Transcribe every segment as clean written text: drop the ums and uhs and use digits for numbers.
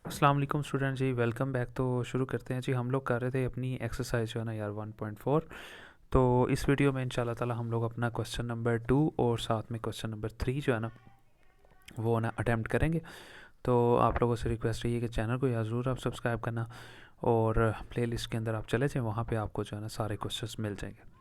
अस्सलाम वालेकुम स्टूडेंट जी, welcome back. तो शुरू करते हैं जी। हम लोग कर रहे थे अपनी एक्सरसाइज जो है ना यार 1.4। तो इस वीडियो में इंशाल्लाह ताला हम लोग अपना क्वेश्चन नंबर 2 और साथ में क्वेश्चन नंबर 3 जो है ना वो ना अटैम्प्ट करेंगे। तो आप लोगों से रिक्वेस्ट रही है कि चैनल को यार ज़रूर आप सब्सक्राइब करना और प्लेलिस्ट के अंदर आप चले जाएँ, वहाँ पे आपको जो है ना सारे क्वेश्चंस मिल जाएंगे।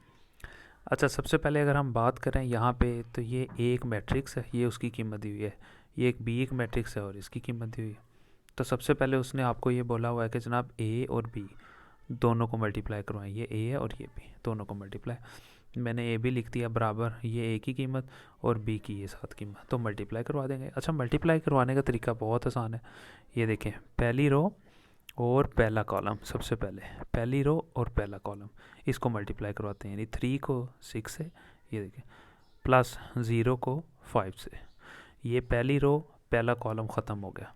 अच्छा, सबसे पहले अगर हम बात करें यहाँ पे, तो ये एक मैट्रिक्स है, ये उसकी कीमत दी हुई है। ये एक बी एक मैट्रिक्स है और इसकी कीमत दी हुई है। तो सबसे पहले उसने आपको ये बोला हुआ है कि जनाब ए और बी दोनों को मल्टीप्लाई करवाएं। ये ए है और ये बी, दोनों को मल्टीप्लाई। मैंने ए बी लिख दिया बराबर ये ए की कीमत और बी की ये सात कीमत, तो मल्टीप्लाई करवा देंगे। अच्छा, मल्टीप्लाई करवाने का तरीका बहुत आसान है। ये देखें, पहली रो और पहला कॉलम, सबसे पहले पहली रो और पहला कॉलम इसको मल्टीप्लाई करवाते हैं। यानी 3 को 6 से, ये देखें, प्लस 0 को 5 से। ये पहली रो पहला कॉलम ख़त्म हो गया।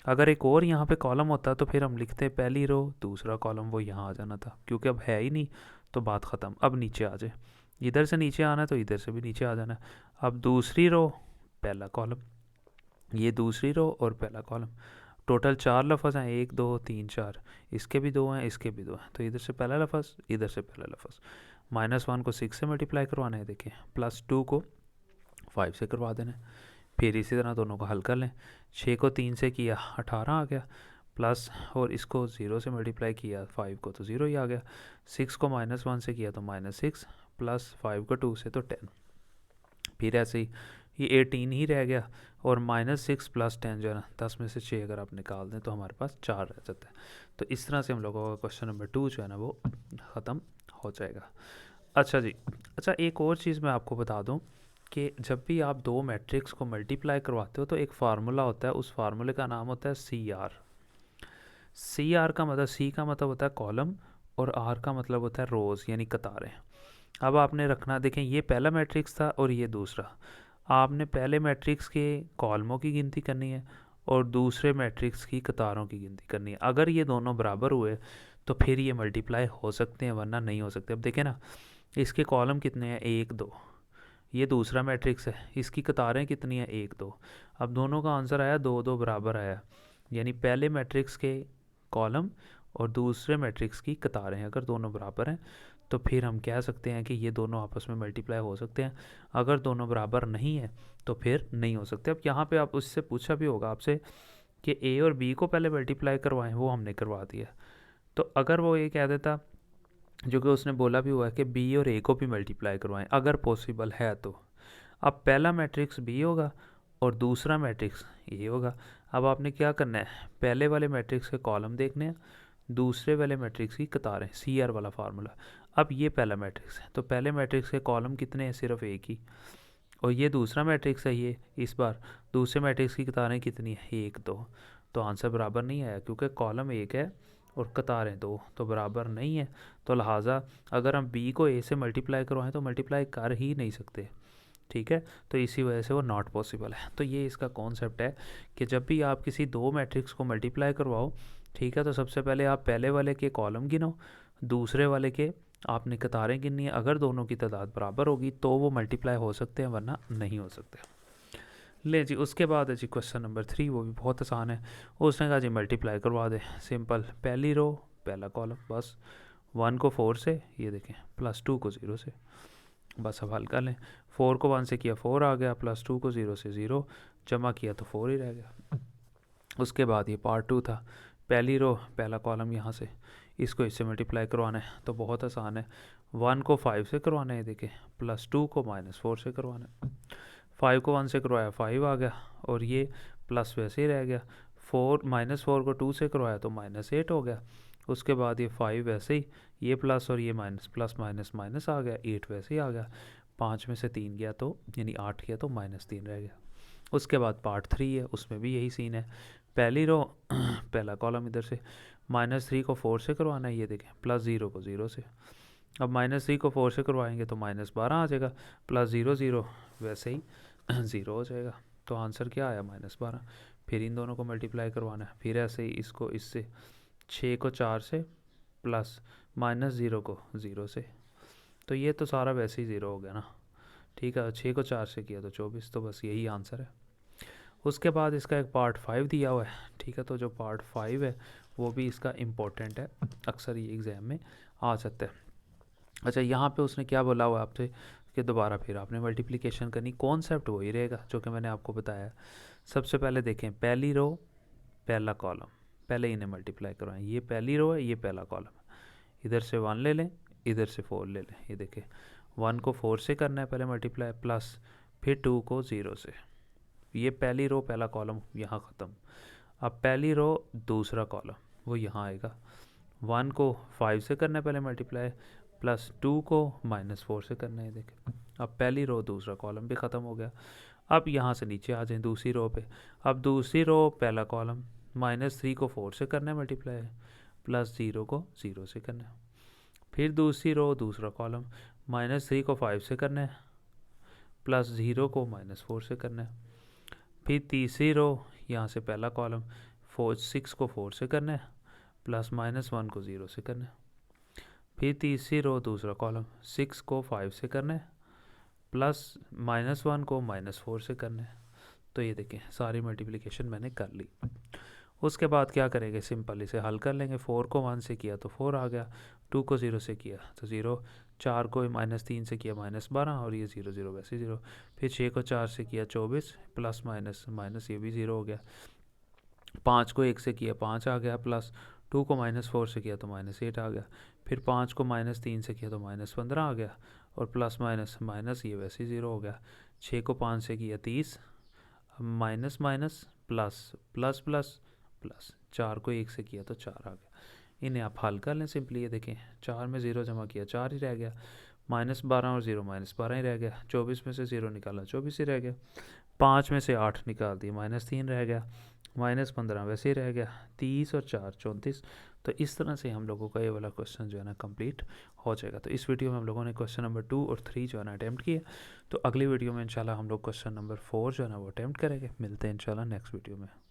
अगर एक और यहाँ पे कॉलम होता तो फिर हम लिखते पहली रो दूसरा कॉलम, वो यहाँ आ जाना था। क्योंकि अब है ही नहीं तो बात ख़त्म। अब नीचे आ जाए, इधर से नीचे आना है तो इधर से भी नीचे आ जाना है। अब दूसरी रो पहला कॉलम, ये दूसरी रो और पहला कॉलम। टोटल 4 लफ्ज़ हैं, 1 2 3 4। इसके भी 2 हैं, इसके भी 2 हैं, तो इधर से पहला लफ्ज़, इधर से पहला लफ्ज़। -1 को 6 से मल्टीप्लाई करवाना है, देखिए, +2 को 5 से करवा देना है। फिर इसी तरह दोनों को हल कर लें। 6 को 3 से किया 18 आ गया, प्लस और इसको 0 से मल्टीप्लाई किया 5 को तो 0 ही आ गया। 6 को -1 से किया तो -6, प्लस 5 को 2 से तो 10। फिर ऐसे ही ये 18 ही रह गया और -6 + 10 जो है ना 10 में से 6 अगर आप निकाल दें तो हमारे पास 4 रह जाता है। तो इस तरह से हम लोगों का क्वेश्चन नंबर 2 जो है ना वो ख़त्म हो जाएगा। अच्छा जी। अच्छा, एक और चीज़ मैं आपको बता दूं कि जब भी आप दो मैट्रिक्स को मल्टीप्लाई करवाते हो तो एक फार्मूला होता है, उस फार्मूले का नाम होता है CR। CR का मतलब, C का मतलब होता है कॉलम और R का मतलब होता है रोज़ यानी कतारें। अब आपने रखना, देखें, ये पहला मैट्रिक्स था और ये दूसरा। आपने पहले मैट्रिक्स के कॉलमों की गिनती करनी है और दूसरे मैट्रिक्स की कतारों की गिनती करनी है। अगर ये दोनों बराबर हुए तो फिर ये मल्टीप्लाई हो सकते हैं, वरना नहीं हो सकते। अब देखें ना, इसके कॉलम कितने हैं, 1 2। ये दूसरा मैट्रिक्स है, इसकी कतारें कितनी हैं, 1 2। अब दोनों का आंसर आया 2 2 बराबर आया। यानी पहले मैट्रिक्स के कॉलम और दूसरे मैट्रिक्स की कतारें अगर दोनों बराबर हैं तो फिर हम कह सकते हैं कि ये दोनों आपस में मल्टीप्लाई हो सकते हैं। अगर दोनों बराबर नहीं है तो फिर नहीं हो सकते। अब यहाँ पे आप उससे पूछा भी होगा आपसे कि ए और बी को पहले मल्टीप्लाई करवाएं, वो हमने करवा दिया। तो अगर वो ये कह देता, जो कि उसने बोला भी हुआ है कि बी और ए को भी मल्टीप्लाई करवाएं अगर पॉसिबल है तो। अब पहला मैट्रिक्स बी होगा और दूसरा मैट्रिक्स ए होगा। अब आपने क्या करना है, पहले वाले मैट्रिक्स के कॉलम देखने हैं, दूसरे वाले मैट्रिक्स की कतारें, CR वाला फार्मूला। अब ये पहला मैट्रिक्स है तो पहले मैट्रिक्स के कॉलम कितने हैं, सिर्फ एक ही। और ये दूसरा मैट्रिक्स है, ये इस बार दूसरे मैट्रिक्स की कतारें कितनी है, 1 2। तो आंसर बराबर नहीं आया क्योंकि कॉलम एक है और कतारें दो, तो बराबर नहीं है। तो लिहाजा अगर हम बी को ए से मल्टीप्लाई करवाएं तो मल्टीप्लाई कर ही नहीं सकते, ठीक है। तो इसी वजह से वो नॉट पॉसिबल है। तो ये इसका कॉन्सेप्ट है कि जब भी आप किसी दो मैट्रिक्स को मल्टीप्लाई करवाओ, ठीक है, तो सबसे पहले आप पहले वाले के कॉलम गिनो, दूसरे वाले के आपने कतारें गिननी है। अगर दोनों की तादाद बराबर होगी तो वो मल्टीप्लाई हो सकते हैं, वरना नहीं हो सकते। ले जी, उसके बाद है जी क्वेश्चन नंबर 3, वो भी बहुत आसान है। उसने कहा जी मल्टीप्लाई करवा दे, सिंपल, पहली रो पहला कॉलम, बस। 1 को 4 से, ये देखें, +2 को 0 से, बस अब हल कर लें। 4 को 1 से किया 4 आ गया, +2 को 0 से 0, जमा किया तो 4 ही रह गया। उसके बाद ये पार्ट 2 था, पहली रो पहला कॉलम यहाँ से, इसको इससे मल्टीप्लाई करवाना है तो बहुत आसान है। 1 को 5 से करवाना है, देखें, +2 को -4 से करवाना है। 5 को 1 से करवाया 5 आ गया और ये प्लस वैसे ही रह गया। 4 को 2 से करवाया तो -8 हो गया। उसके बाद ये 5 वैसे ही, ये प्लस और ये माइनस, प्लस माइनस माइनस आ गया, 8 वैसे ही आ गया। 5 में से 3 गया तो यानी 8 गया तो -3 रह गया। उसके बाद पार्ट 3 है, उसमें भी यही सीन है। पहली रो पहला कॉलम इधर से, -3 को 4 से करवाना है, ये देखें, +0 को 0 से। अब -3 को 4 से करवाएंगे तो -12 आ जाएगा, +0 0 वैसे ही 0 हो जाएगा। तो आंसर क्या आया, -12। फिर इन दोनों को मल्टीप्लाई करवाना है, फिर ऐसे ही इसको इससे, 6 को 4 से, प्लस -0 को 0 से। तो ये तो सारा वैसे ही 0 हो गया ना, ठीक है। 6 को 4 से किया तो 24, तो बस यही आंसर है। उसके बाद इसका एक पार्ट 5 दिया हुआ है, ठीक है। तो जो पार्ट 5 है वो भी इसका इम्पोर्टेंट है, अक्सर ये एग्ज़ाम में आ सकता है। अच्छा, यहाँ पे उसने क्या बोला हुआ है आपसे कि दोबारा फिर आपने मल्टीप्लिकेशन करनी, कॉन्सेप्ट वही रहेगा जो कि मैंने आपको बताया। सबसे पहले देखें, पहली रो पहला कॉलम, पहले इन्हें मल्टीप्लाई करवाएं। ये पहली रो है, ये पहला कॉलम है। इधर से 1 ले लें, इधर से 4 ले लें। ये देखें 1 को 4 से करना है पहले मल्टीप्लाई, प्लस फिर 2 को 0 से। ये पहली रो पहला कॉलम यहाँ ख़त्म। अब पहली रो दूसरा कॉलम वो यहाँ आएगा। 1 को 5 से करना है पहले मल्टीप्लाई, प्लस 2 को -4 से करना है। देखें अब पहली रो दूसरा कॉलम भी ख़त्म हो गया। अब यहाँ से नीचे आ जाएं दूसरी रो पे। अब दूसरी रो पहला कॉलम, -3 को 4 से करना है मल्टीप्लाई, प्लस 0 को 0 से करना है। फिर दूसरी रो दूसरा कॉलम, -3 को 5 से करना है, प्लस 0 को -4 से करना है। फिर तीसरी रो यहाँ से पहला कॉलम 6 को 4 से करना है, प्लस -1 को 0 से करना है। फिर तीसरी रो दूसरा कॉलम 6 को 5 से करना है, प्लस -1 को -4 से करना है। तो ये देखें सारी मल्टीप्लिकेशन मैंने कर ली। उसके बाद क्या करेंगे, सिंपल इसे हल कर लेंगे। 4 को 1 से किया तो 4 आ गया, 2 को 0 से किया तो 0, 4 को -3 से किया -12 और ये 0 0 वैसे 0। फिर 6 को 4 से किया 24, प्लस माइनस माइनस ये भी 0 हो गया। 5 को 1 से किया 5 आ गया, प्लस 2 को -4 से किया तो -8 आ गया। फिर 5 को -3 से किया तो -15 आ गया, और प्लस माइनस माइनस ये वैसे 0 हो गया। 6 को 5 से किया 30, minus minus plus plus plus plus, 4 को 1 से किया तो 4 आ गया। इन्हें आप हल कर लें सिंपली। ये देखें 4 में 0 जमा किया 4 ही रह गया, -12 और 0 -12 ही रह गया। 24 में से 0 निकाला 24 ही रह गया। 5 में से 8 निकाल दिया -3 रह गया, -15 वैसे ही रह गया। 30 और 4 34। तो इस तरह से हम लोगों का ये वाला क्वेश्चन जो है ना कंप्लीट हो जाएगा। तो इस वीडियो में हम लोगों ने क्वेश्चन नंबर 2 और 3 जो है ना अटैम्प्ट किया। तो अगली वीडियो में इंशाल्लाह हम लोग क्वेश्चन नंबर 4 जो है ना वो अटैम्प्ट करेंगे। मिलते हैं इंशाल्लाह नेक्स्ट वीडियो में।